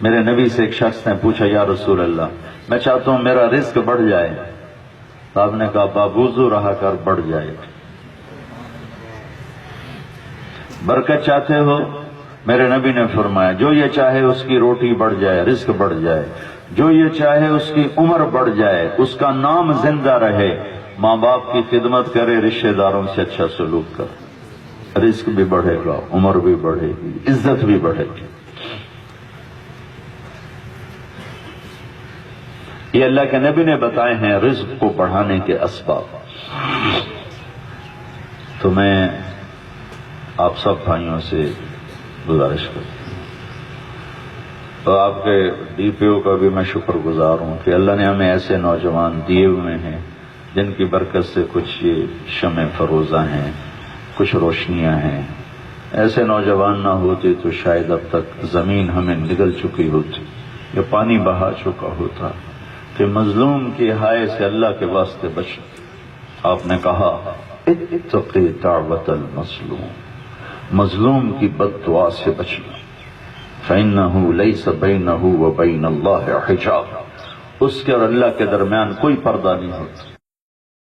میرے نبی سے ایک شخص نے پوچھا یا رسول اللہ میں چاہتا ہوں میرا رزق بڑھ جائے. آپ نے کہا بابوزو رہا کر بڑھ جائے. برکت چاہتے ہو؟ میرے نبی نے فرمایا جو یہ چاہے اس کی روٹی بڑھ جائے، رزق بڑھ جائے. جو یہ چاہے اس کی عمر بڑھ جائے، اس کا نام زندہ رہے، ماں باپ کی خدمت کرے، رشتہ داروں سے اچھا سلوک کرے، رزق بھی بڑھے گا، عمر بھی بڑھے گی، عزت بھی بڑھے گی. یہ اللہ کے نبی نے بتائے ہیں رزق کو بڑھانے کے اسباب. تو میں آپ سب بھائیوں سے گزارش کرتا ہوں، تو آپ کے ڈی پی او کا بھی میں شکر گزار ہوں کہ اللہ نے ہمیں ایسے نوجوان دیے ہوئے ہیں جن کی برکت سے کچھ یہ شمع فروزہ ہیں، کچھ روشنیاں ہیں. ایسے نوجوان نہ ہوتے تو شاید اب تک زمین ہمیں نگل چکی ہوتی یا پانی بہا چکا ہوتا. کہ مظلوم کی ہائے سے اللہ کے واسطے بچنا. آپ نے کہا اتقی دعوت المظلوم، مظلوم کی بد دعا سے بچنا. فإنه ليس بينه وبين الله حجاب، اس کے اور اللہ کے درمیان کوئی پردہ نہیں ہوتا.